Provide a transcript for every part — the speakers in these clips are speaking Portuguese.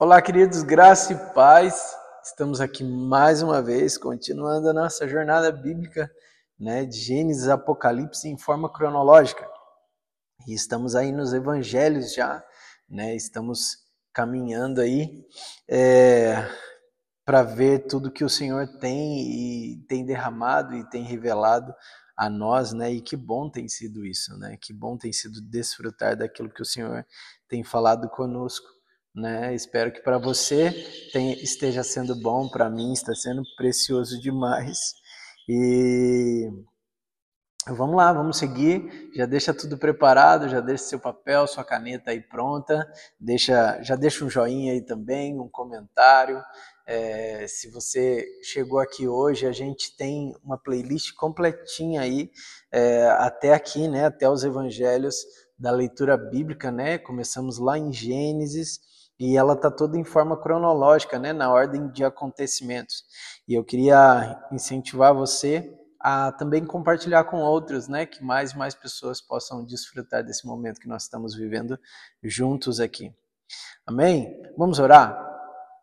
Olá, queridos, graça e paz. Estamos aqui mais uma vez, continuando a nossa jornada bíblica, de Gênesis a Apocalipse em forma cronológica. E estamos aí nos evangelhos já, Estamos caminhando aí para ver tudo que o Senhor tem derramado e tem revelado a nós, E que bom tem sido isso, Que bom tem sido desfrutar daquilo que o Senhor tem falado conosco. Espero que para você esteja sendo bom, para mim está sendo precioso demais. E vamos lá, vamos seguir. Já deixa tudo preparado, já deixa seu papel, sua caneta aí pronta. Já deixa um joinha aí também, um comentário. Se você chegou aqui hoje, a gente tem uma playlist completinha aí, até aqui, até os evangelhos da leitura bíblica, Começamos lá em Gênesis e ela está toda em forma cronológica, na ordem de acontecimentos. E eu queria incentivar você a também compartilhar com outros, que mais e mais pessoas possam desfrutar desse momento que nós estamos vivendo juntos aqui. Amém? Vamos orar?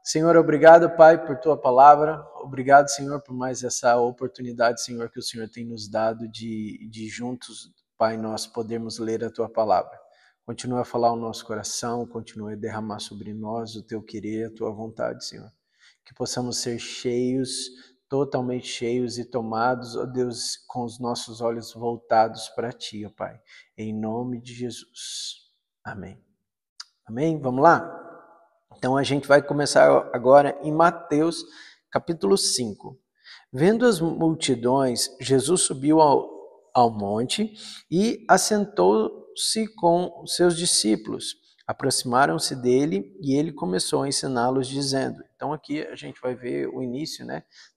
Senhor, obrigado, Pai, por Tua palavra. Obrigado, Senhor, por mais essa oportunidade, Senhor, que o Senhor tem nos dado de juntos, Pai, nós podermos ler a Tua palavra. Continua a falar o nosso coração, continua a derramar sobre nós o Teu querer, a Tua vontade, Senhor. Que possamos ser cheios, totalmente cheios e tomados, ó Deus, com os nossos olhos voltados para Ti, ó Pai. Em nome de Jesus. Amém. Amém? Vamos lá? Então a gente vai começar agora em Mateus, capítulo 5. Vendo as multidões, Jesus subiu ao monte e assentou-se com seus discípulos. Aproximaram-se dele e ele começou a ensiná-los dizendo. Então aqui a gente vai ver o início,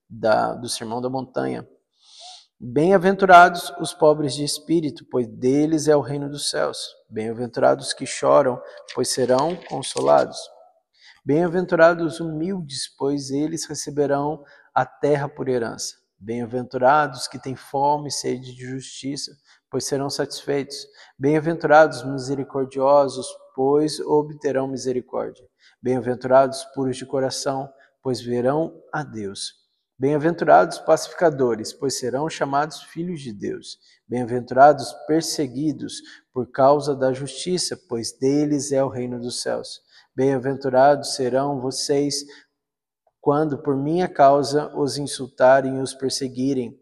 do Sermão da Montanha. Bem-aventurados os pobres de espírito, pois deles é o reino dos céus. Bem-aventurados que choram, pois serão consolados. Bem-aventurados os humildes, pois eles receberão a terra por herança. Bem-aventurados que têm fome e sede de justiça, pois serão satisfeitos. Bem-aventurados misericordiosos, pois obterão misericórdia. Bem-aventurados puros de coração, pois verão a Deus. Bem-aventurados pacificadores, pois serão chamados filhos de Deus. Bem-aventurados perseguidos por causa da justiça, pois deles é o reino dos céus. Bem-aventurados serão vocês quando por minha causa os insultarem e os perseguirem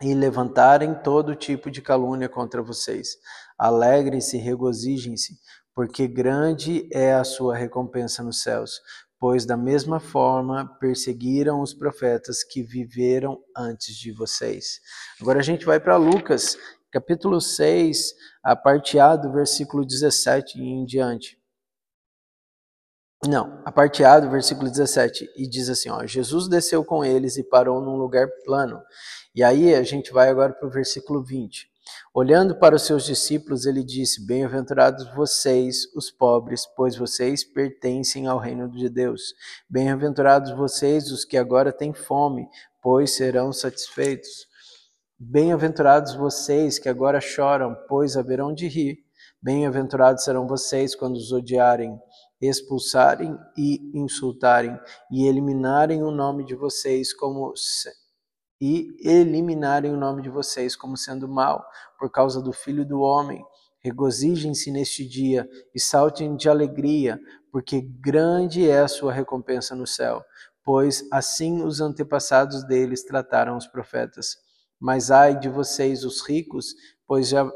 e levantarem todo tipo de calúnia contra vocês. Alegrem-se e regozijem-se, porque grande é a sua recompensa nos céus, pois da mesma forma perseguiram os profetas que viveram antes de vocês. Agora a gente vai para Lucas, capítulo 6, a parte A do versículo 17 e em diante. Não, a parte A do versículo 17, e diz assim, Jesus desceu com eles e parou num lugar plano. E aí a gente vai agora para o versículo 20. Olhando para os seus discípulos, ele disse, bem-aventurados vocês, os pobres, pois vocês pertencem ao reino de Deus. Bem-aventurados vocês, os que agora têm fome, pois serão satisfeitos. Bem-aventurados vocês que agora choram, pois haverão de rir. Bem-aventurados serão vocês quando os odiarem, expulsarem e insultarem e eliminarem o nome de vocês como sendo mau por causa do Filho do Homem. Regozijem-se neste dia e saltem de alegria, porque grande é a sua recompensa no céu, pois assim os antepassados deles trataram os profetas. Mas ai de vocês, os ricos, pois já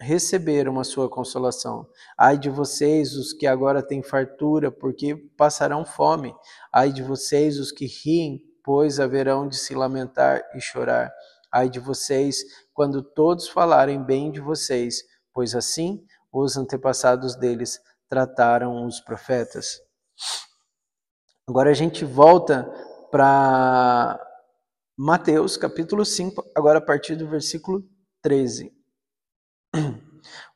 receberam a sua consolação. Ai de vocês, os que agora têm fartura, porque passarão fome. Ai de vocês, os que riem, pois haverão de se lamentar e chorar. Ai de vocês, quando todos falarem bem de vocês, pois assim os antepassados deles trataram os profetas. Agora a gente volta para Mateus, capítulo 5, agora a partir do versículo 13.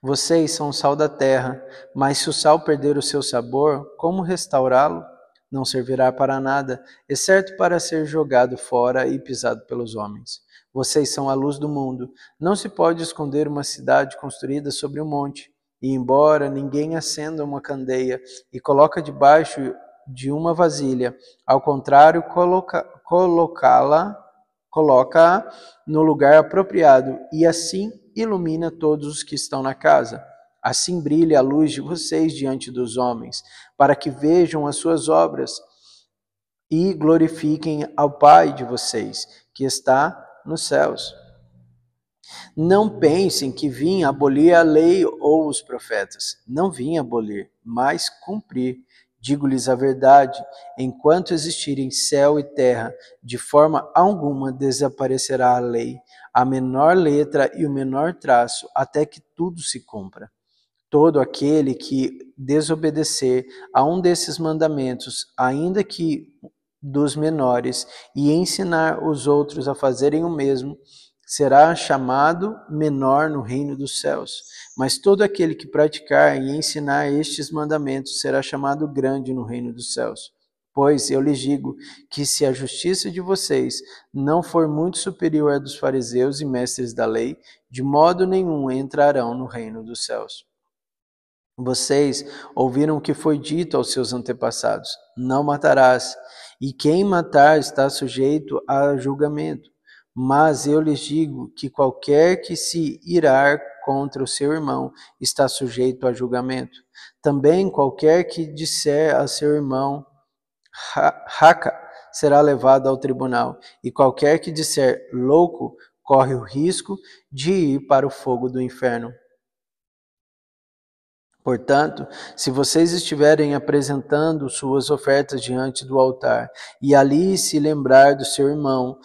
Vocês são o sal da terra, mas se o sal perder o seu sabor, como restaurá-lo? Não servirá para nada, exceto para ser jogado fora e pisado pelos homens. Vocês são a luz do mundo. Não se pode esconder uma cidade construída sobre um monte. E embora ninguém acenda uma candeia e coloca debaixo de uma vasilha. Ao contrário, coloca-a no lugar apropriado e assim ilumina todos os que estão na casa. Assim brilhe a luz de vocês diante dos homens, para que vejam as suas obras e glorifiquem ao Pai de vocês, que está nos céus. Não pensem que vim abolir a lei ou os profetas. Não vim abolir, mas cumprir. Digo-lhes a verdade, enquanto existirem céu e terra, de forma alguma desaparecerá a lei, a menor letra e o menor traço, até que tudo se cumpra. Todo aquele que desobedecer a um desses mandamentos, ainda que dos menores, e ensinar os outros a fazerem o mesmo, será chamado menor no reino dos céus. Mas todo aquele que praticar e ensinar estes mandamentos será chamado grande no reino dos céus. Pois eu lhes digo que se a justiça de vocês não for muito superior à dos fariseus e mestres da lei, de modo nenhum entrarão no reino dos céus. Vocês ouviram o que foi dito aos seus antepassados: não matarás, e quem matar está sujeito a julgamento. Mas eu lhes digo que qualquer que se irar contra o seu irmão está sujeito a julgamento. Também qualquer que disser a seu irmão raca será levado ao tribunal, e qualquer que disser louco corre o risco de ir para o fogo do inferno. Portanto, se vocês estiverem apresentando suas ofertas diante do altar e ali se lembrar do seu irmão,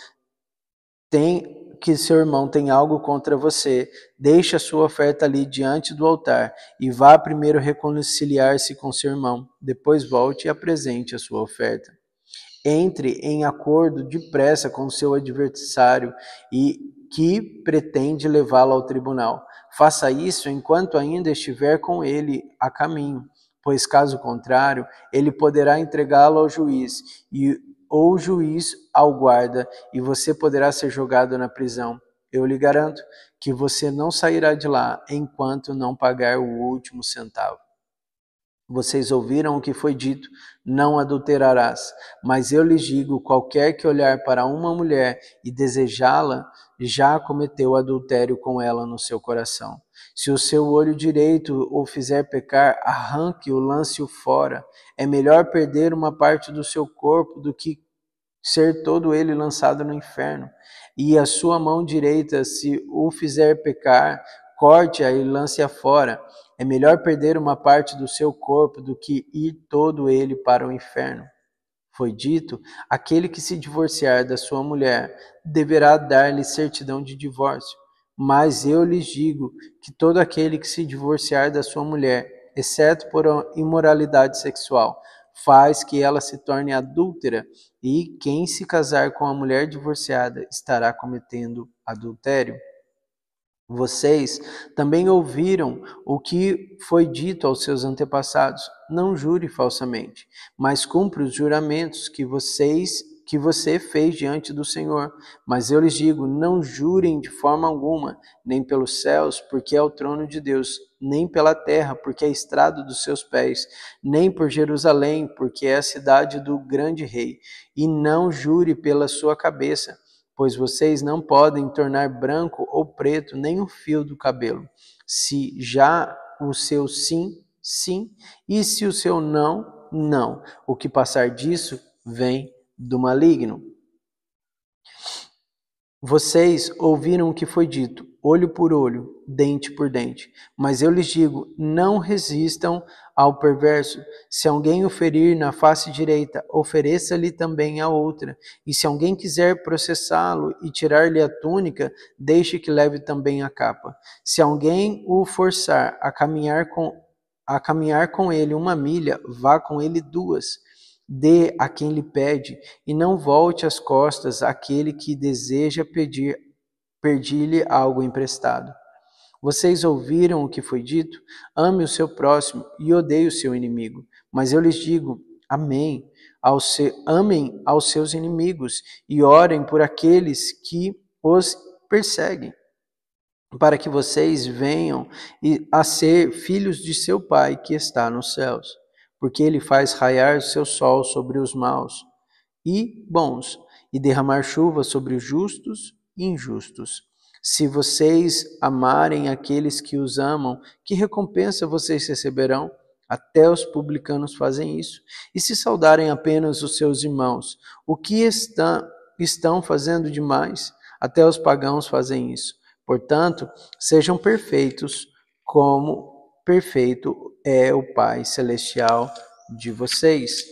que seu irmão tem algo contra você, deixe a sua oferta ali diante do altar e vá primeiro reconciliar-se com seu irmão, depois volte e apresente a sua oferta. Entre em acordo depressa com seu adversário e que pretende levá-lo ao tribunal. Faça isso enquanto ainda estiver com ele a caminho, pois caso contrário, ele poderá entregá-lo ao juiz, ou o juiz ao guarda, e você poderá ser jogado na prisão. Eu lhe garanto que você não sairá de lá enquanto não pagar o último centavo. Vocês ouviram o que foi dito: não adulterarás. Mas eu lhes digo, qualquer que olhar para uma mulher e desejá-la, já cometeu adultério com ela no seu coração. Se o seu olho direito o fizer pecar, arranque-o, lance-o fora. É melhor perder uma parte do seu corpo do que ser todo ele lançado no inferno. E a sua mão direita, se o fizer pecar, corte-a e lance-a fora. É melhor perder uma parte do seu corpo do que ir todo ele para o inferno. Foi dito: aquele que se divorciar da sua mulher deverá dar-lhe certidão de divórcio. Mas eu lhes digo que todo aquele que se divorciar da sua mulher, exceto por imoralidade sexual, faz que ela se torne adúltera, e quem se casar com a mulher divorciada estará cometendo adultério. Vocês também ouviram o que foi dito aos seus antepassados: não jure falsamente, mas cumpra os juramentos que você fez diante do Senhor. Mas eu lhes digo: não jurem de forma alguma, nem pelos céus, porque é o trono de Deus, nem pela terra, porque é a estrada dos seus pés, nem por Jerusalém, porque é a cidade do grande rei. E não jure pela sua cabeça, pois vocês não podem tornar branco ou preto nem um fio do cabelo. Se já o seu sim, sim, e se o seu não, não. O que passar disso vem do maligno. Vocês ouviram o que foi dito: olho por olho, dente por dente. Mas eu lhes digo: não resistam ao perverso. Se alguém o ferir na face direita, ofereça-lhe também a outra. E se alguém quiser processá-lo e tirar-lhe a túnica, deixe que leve também a capa. Se alguém o forçar a caminhar com ele 1 milha, vá com ele 2. Dê a quem lhe pede, e não volte as costas àquele que deseja pedir-lhe algo emprestado. Vocês ouviram o que foi dito? Ame o seu próximo e odeie o seu inimigo. Mas eu lhes digo: amém. Amem aos seus inimigos e orem por aqueles que os perseguem, para que vocês venham a ser filhos de seu Pai que está nos céus. porque ele faz raiar seu sol sobre os maus e bons, e derramar chuva sobre os justos e injustos. Se vocês amarem aqueles que os amam, que recompensa vocês receberão? Até os publicanos fazem isso. E se saudarem apenas os seus irmãos, o que estão fazendo demais? Até os pagãos fazem isso. Portanto, sejam perfeitos, como perfeito é o Pai Celestial de vocês.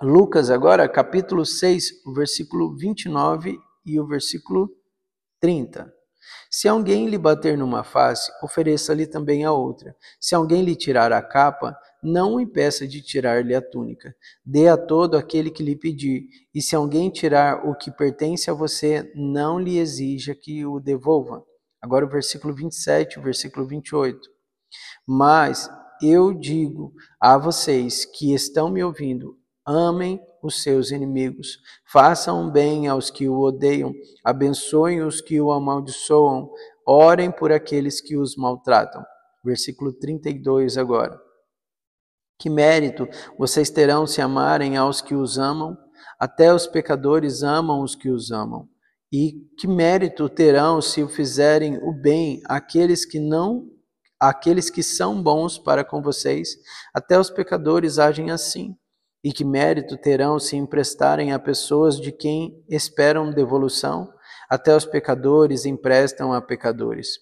Lucas agora, capítulo 6, o versículo 29 e o versículo 30. Se alguém lhe bater numa face, ofereça-lhe também a outra. Se alguém lhe tirar a capa, não o impeça de tirar-lhe a túnica. Dê a todo aquele que lhe pedir. E se alguém tirar o que pertence a você, não lhe exija que o devolva. Agora o versículo 27, o versículo 28. Mas eu digo a vocês que estão me ouvindo, amem os seus inimigos, façam bem aos que o odeiam, abençoem os que o amaldiçoam, orem por aqueles que os maltratam. Versículo 32 agora. Que mérito vocês terão se amarem aos que os amam? Até os pecadores amam os que os amam. E que mérito terão se o fizerem o bem àqueles que são bons para com vocês? Até os pecadores agem assim. E que mérito terão se emprestarem a pessoas de quem esperam devolução? Até os pecadores emprestam a pecadores,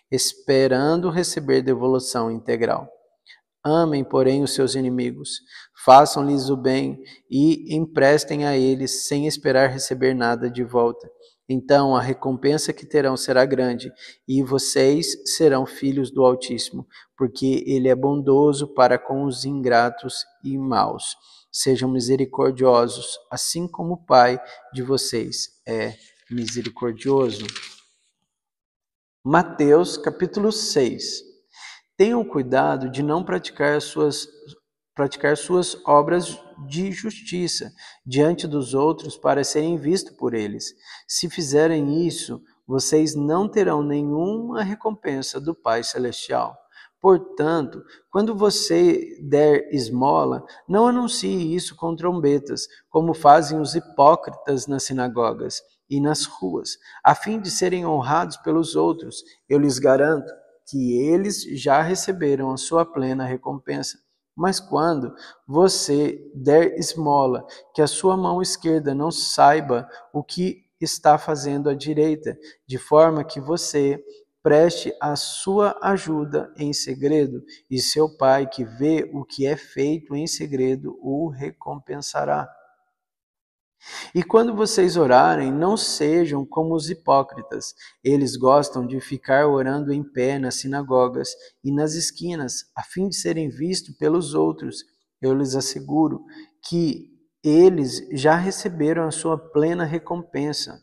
esperando receber devolução integral. Amem, porém, os seus inimigos, façam-lhes o bem e emprestem a eles sem esperar receber nada de volta. Então a recompensa que terão será grande, e vocês serão filhos do Altíssimo, porque ele é bondoso para com os ingratos e maus. Sejam misericordiosos, assim como o Pai de vocês é misericordioso. Mateus, capítulo 6. Tenham cuidado de não praticar suas obras de justiça diante dos outros para serem vistos por eles. Se fizerem isso, vocês não terão nenhuma recompensa do Pai Celestial. Portanto, quando você der esmola, não anuncie isso com trombetas, como fazem os hipócritas nas sinagogas e nas ruas, a fim de serem honrados pelos outros. Eu lhes garanto que eles já receberam a sua plena recompensa. Mas quando você der esmola, que a sua mão esquerda não saiba o que está fazendo a direita, de forma que você preste a sua ajuda em segredo, e seu Pai, que vê o que é feito em segredo, o recompensará. E quando vocês orarem, não sejam como os hipócritas. Eles gostam de ficar orando em pé nas sinagogas e nas esquinas, a fim de serem vistos pelos outros. Eu lhes asseguro que eles já receberam a sua plena recompensa.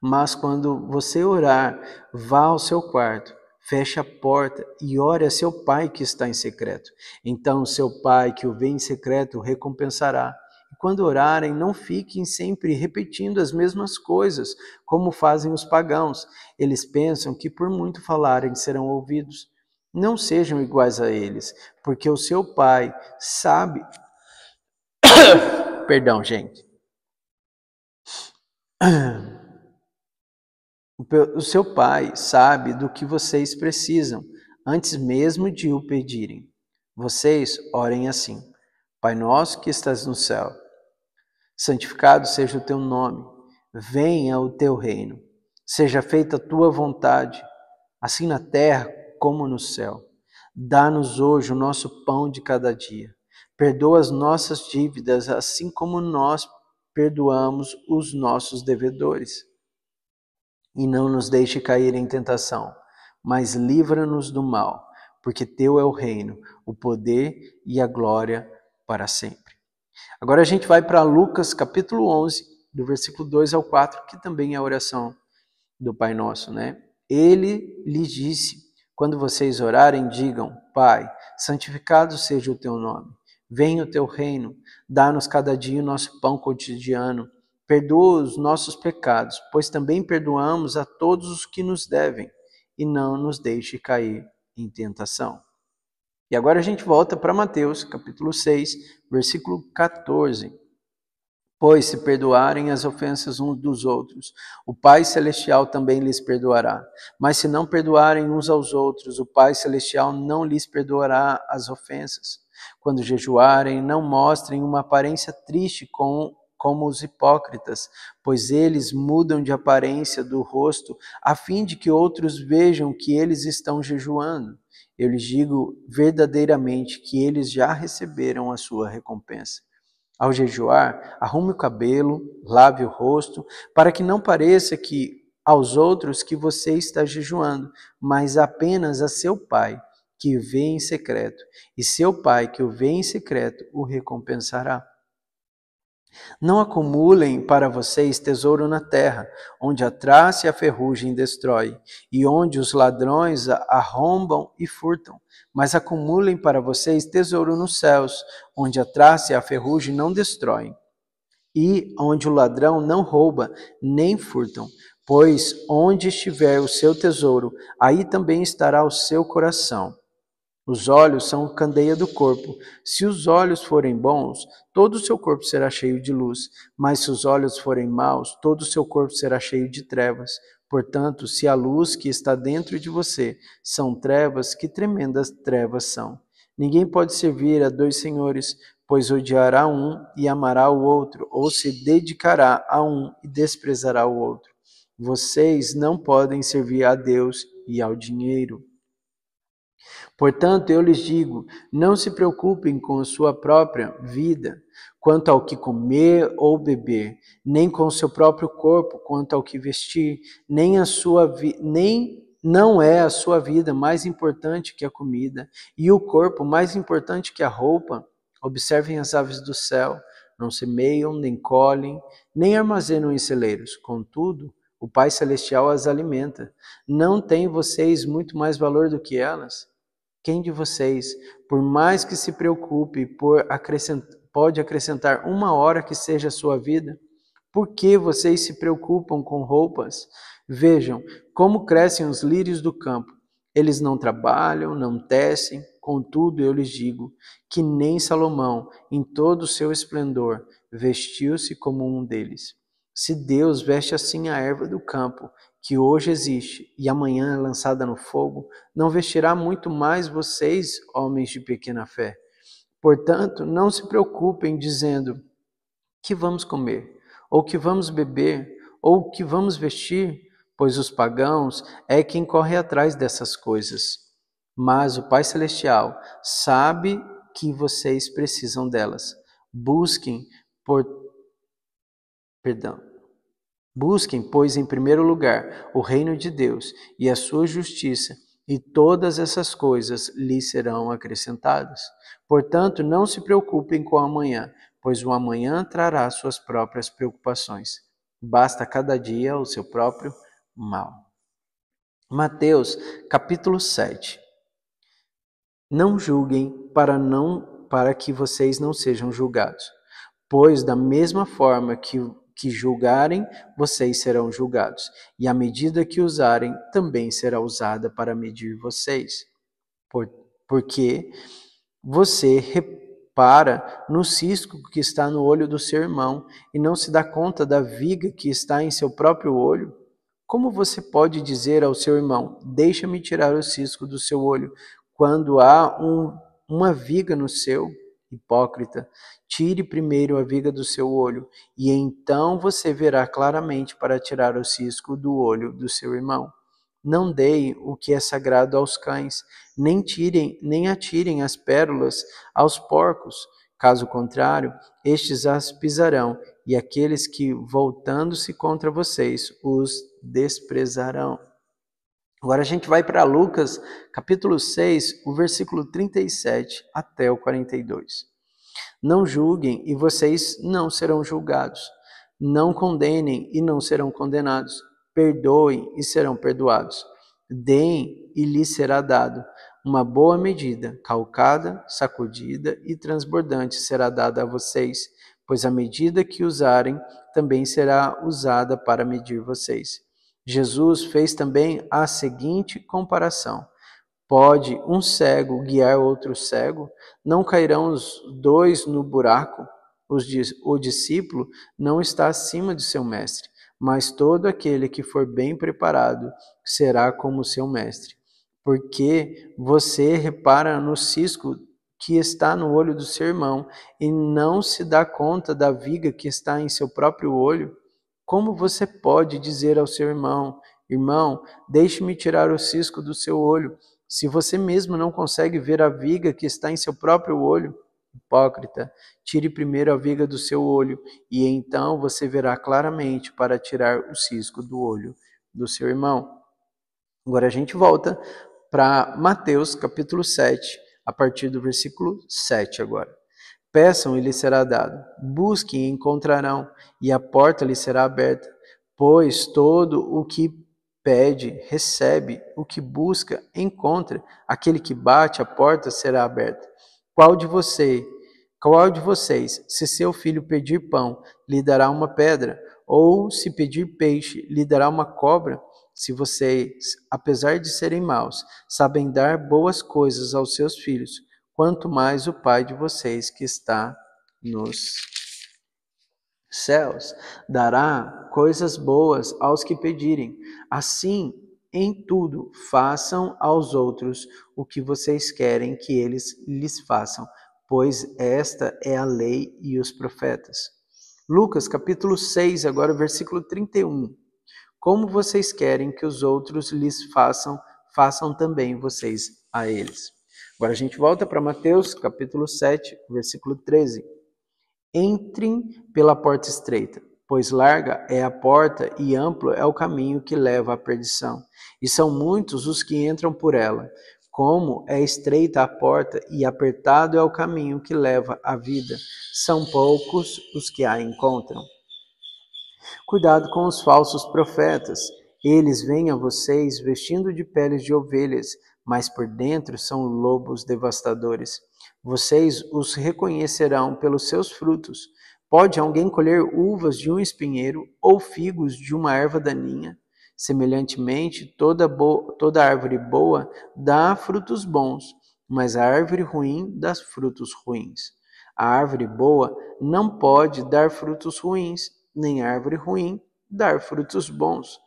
Mas quando você orar, vá ao seu quarto, feche a porta e ore a seu Pai que está em secreto. Então seu Pai que o vê em secreto o recompensará. E quando orarem, não fiquem sempre repetindo as mesmas coisas, como fazem os pagãos. Eles pensam que por muito falarem serão ouvidos. Não sejam iguais a eles, porque o seu Pai sabe... Perdão, gente. O seu Pai sabe do que vocês precisam, antes mesmo de o pedirem. Vocês orem assim: Pai nosso que estás no céu, santificado seja o teu nome, venha o teu reino, seja feita a tua vontade, assim na terra como no céu. Dá-nos hoje o nosso pão de cada dia. Perdoa as nossas dívidas, assim como nós perdoamos os nossos devedores. E não nos deixe cair em tentação, mas livra-nos do mal, porque teu é o reino, o poder e a glória para sempre. Agora a gente vai para Lucas capítulo 11, do versículo 2 ao 4, que também é a oração do Pai Nosso, né? Ele lhes disse: quando vocês orarem, digam: Pai, santificado seja o teu nome. Venha o teu reino, dá-nos cada dia o nosso pão cotidiano. Perdoa os nossos pecados, pois também perdoamos a todos os que nos devem, e não nos deixe cair em tentação. E agora a gente volta para Mateus, capítulo 6, versículo 14. Pois se perdoarem as ofensas uns dos outros, o Pai Celestial também lhes perdoará. Mas se não perdoarem uns aos outros, o Pai Celestial não lhes perdoará as ofensas. Quando jejuarem, não mostrem uma aparência triste como os hipócritas, pois eles mudam de aparência do rosto, a fim de que outros vejam que eles estão jejuando. Eu lhes digo verdadeiramente que eles já receberam a sua recompensa. Ao jejuar, arrume o cabelo, lave o rosto, para que não pareça que aos outros que você está jejuando, mas apenas a seu Pai, que vê em secreto. E seu Pai, que o vê em secreto, o recompensará. Não acumulem para vocês tesouro na terra, onde a traça e a ferrugem destrói, e onde os ladrões arrombam e furtam. Mas acumulem para vocês tesouro nos céus, onde a traça e a ferrugem não destroem, e onde o ladrão não rouba, nem furtam. Pois onde estiver o seu tesouro, aí também estará o seu coração. Os olhos são a candeia do corpo. Se os olhos forem bons, todo o seu corpo será cheio de luz. Mas se os olhos forem maus, todo o seu corpo será cheio de trevas. Portanto, se a luz que está dentro de você são trevas, que tremendas trevas são. Ninguém pode servir a dois senhores, pois odiará um e amará o outro, ou se dedicará a um e desprezará o outro. Vocês não podem servir a Deus e ao dinheiro. Portanto, eu lhes digo, não se preocupem com a sua própria vida, quanto ao que comer ou beber, nem com o seu próprio corpo, quanto ao que vestir, nem não é a sua vida mais importante que a comida, e o corpo mais importante que a roupa. Observem as aves do céu, não semeiam, nem colhem, nem armazenam em celeiros. Contudo, o Pai Celestial as alimenta. Não têm vocês muito mais valor do que elas? Quem de vocês, por mais que se preocupe, pode acrescentar uma hora que seja a sua vida? Por que vocês se preocupam com roupas? Vejam como crescem os lírios do campo. Eles não trabalham, não tecem. Contudo, eu lhes digo que nem Salomão, em todo o seu esplendor, vestiu-se como um deles. Se Deus veste assim a erva do campo, que hoje existe e amanhã é lançada no fogo, não vestirá muito mais vocês, homens de pequena fé. Portanto, não se preocupem dizendo que vamos comer, ou que vamos beber, ou que vamos vestir, pois os pagãos é quem corre atrás dessas coisas. Mas o Pai Celestial sabe que vocês precisam delas. Busquem, pois, em primeiro lugar o reino de Deus e a sua justiça, e todas essas coisas lhes serão acrescentadas. Portanto, não se preocupem com o amanhã, pois o amanhã trará suas próprias preocupações. Basta cada dia o seu próprio mal. Mateus, capítulo 7. Não julguem para que vocês não sejam julgados, pois da mesma forma que julgarem, vocês serão julgados, e a medida que usarem também será usada para medir vocês. Porque você repara no cisco que está no olho do seu irmão e não se dá conta da viga que está em seu próprio olho? Como você pode dizer ao seu irmão, deixa-me tirar o cisco do seu olho, quando há uma viga no seu? Hipócrita, tire primeiro a viga do seu olho, e então você verá claramente para tirar o cisco do olho do seu irmão. Não deem o que é sagrado aos cães, nem atirem as pérolas aos porcos. Caso contrário, estes as pisarão, e aqueles que, voltando-se contra vocês, os desprezarão. Agora a gente vai para Lucas, capítulo 6, o versículo 37 até o 42. Não julguem e vocês não serão julgados. Não condenem e não serão condenados. Perdoem e serão perdoados. Deem e lhes será dado. Uma boa medida, calcada, sacudida e transbordante será dada a vocês, pois a medida que usarem também será usada para medir vocês. Jesus fez também a seguinte comparação. Pode um cego guiar outro cego? Não cairão os dois no buraco? O discípulo não está acima de seu mestre, mas todo aquele que for bem preparado será como seu mestre. Porque você repara no cisco que está no olho do seu irmão e não se dá conta da viga que está em seu próprio olho? Como você pode dizer ao seu irmão: Irmão, deixe-me tirar o cisco do seu olho, se você mesmo não consegue ver a viga que está em seu próprio olho? Hipócrita, tire primeiro a viga do seu olho, e então você verá claramente para tirar o cisco do olho do seu irmão. Agora a gente volta para Mateus capítulo 7, a partir do versículo 7 agora. Peçam e lhes será dado, busquem e encontrarão, e a porta lhes será aberta. Pois todo o que pede, recebe, o que busca, encontra, aquele que bate, a porta será aberta. Qual de vocês, se seu filho pedir pão, lhe dará uma pedra? Ou se pedir peixe, lhe dará uma cobra? Se vocês, apesar de serem maus, sabem dar boas coisas aos seus filhos, quanto mais o Pai de vocês que está nos céus dará coisas boas aos que pedirem. Assim, em tudo, façam aos outros o que vocês querem que eles lhes façam, pois esta é a lei e os profetas. Lucas capítulo 6, agora versículo 31. Como vocês querem que os outros lhes façam, façam também vocês a eles. Agora a gente volta para Mateus, capítulo 7, versículo 13. Entrem pela porta estreita, pois larga é a porta e amplo é o caminho que leva à perdição, e são muitos os que entram por ela. Como é estreita a porta e apertado é o caminho que leva à vida, são poucos os que a encontram. Cuidado com os falsos profetas. Eles vêm a vocês vestindo de peles de ovelhas, mas por dentro são lobos devastadores. Vocês os reconhecerão pelos seus frutos. Pode alguém colher uvas de um espinheiro ou figos de uma erva daninha? Semelhantemente, toda árvore boa dá frutos bons, mas a árvore ruim dá frutos ruins. A árvore boa não pode dar frutos ruins, nem árvore ruim dar frutos bons.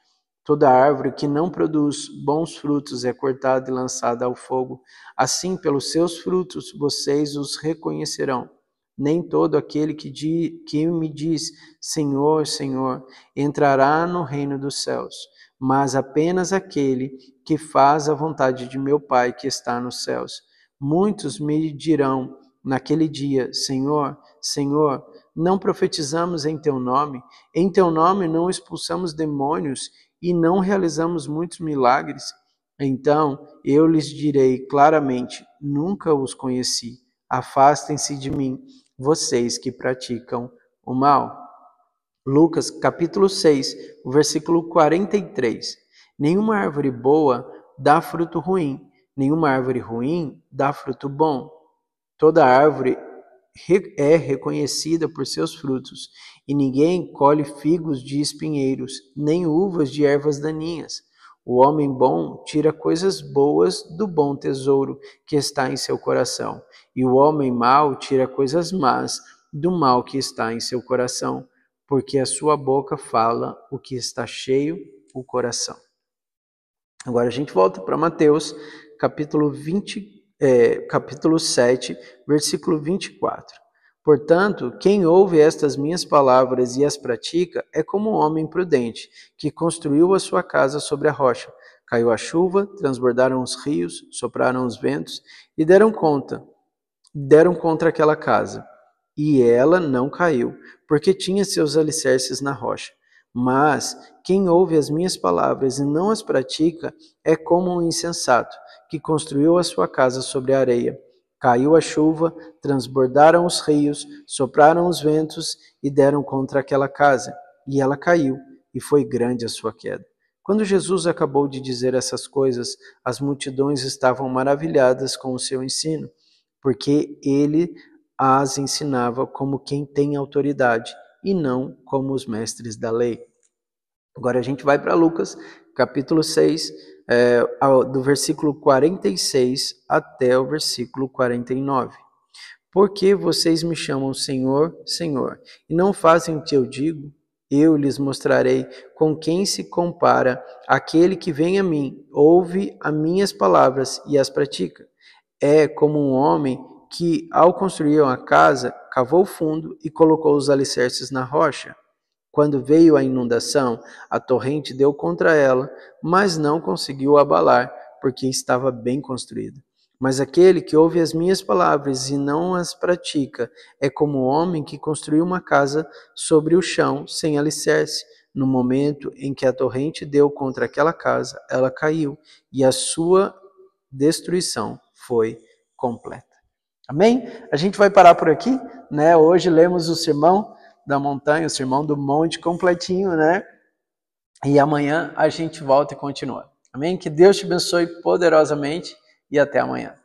Toda árvore que não produz bons frutos é cortada e lançada ao fogo. Assim, pelos seus frutos, vocês os reconhecerão. Nem todo aquele que me diz, Senhor, Senhor, entrará no reino dos céus, mas apenas aquele que faz a vontade de meu Pai que está nos céus. Muitos me dirão naquele dia, Senhor, Senhor, não profetizamos em teu nome não expulsamos demônios e não realizamos muitos milagres? Então eu lhes direi claramente, nunca os conheci. Afastem-se de mim, vocês que praticam o mal. Lucas capítulo 6, versículo 43. Nenhuma árvore boa dá fruto ruim, nenhuma árvore ruim dá fruto bom. Toda árvore é reconhecida por seus frutos, e ninguém colhe figos de espinheiros, nem uvas de ervas daninhas. O homem bom tira coisas boas do bom tesouro que está em seu coração, e o homem mau tira coisas más do mal que está em seu coração, porque a sua boca fala o que está cheio o coração. Agora a gente volta para Mateus, capítulo 7, versículo 24. Portanto, quem ouve estas minhas palavras e as pratica é como um homem prudente, que construiu a sua casa sobre a rocha. Caiu a chuva, transbordaram os rios, sopraram os ventos e deram contra aquela casa. E ela não caiu, porque tinha seus alicerces na rocha. Mas quem ouve as minhas palavras e não as pratica é como um insensato, que construiu a sua casa sobre a areia. Caiu a chuva, transbordaram os rios, sopraram os ventos e deram contra aquela casa. E ela caiu, e foi grande a sua queda. Quando Jesus acabou de dizer essas coisas, as multidões estavam maravilhadas com o seu ensino, porque ele as ensinava como quem tem autoridade, e não como os mestres da lei. Agora a gente vai para Lucas, capítulo 6, do versículo 46 até o versículo 49. Por que vocês me chamam Senhor, Senhor, e não fazem o que eu digo? Eu lhes mostrarei com quem se compara aquele que vem a mim, ouve as minhas palavras e as pratica. É como um homem que, ao construir uma casa, cavou fundo e colocou os alicerces na rocha. Quando veio a inundação, a torrente deu contra ela, mas não conseguiu abalar, porque estava bem construída. Mas aquele que ouve as minhas palavras e não as pratica é como o homem que construiu uma casa sobre o chão, sem alicerce. No momento em que a torrente deu contra aquela casa, ela caiu, e a sua destruição foi completa. Amém? A gente vai parar por aqui, né? Hoje lemos o sermão da montanha, o sermão do monte completinho, né? E amanhã a gente volta e continua. Amém? Que Deus te abençoe poderosamente e até amanhã.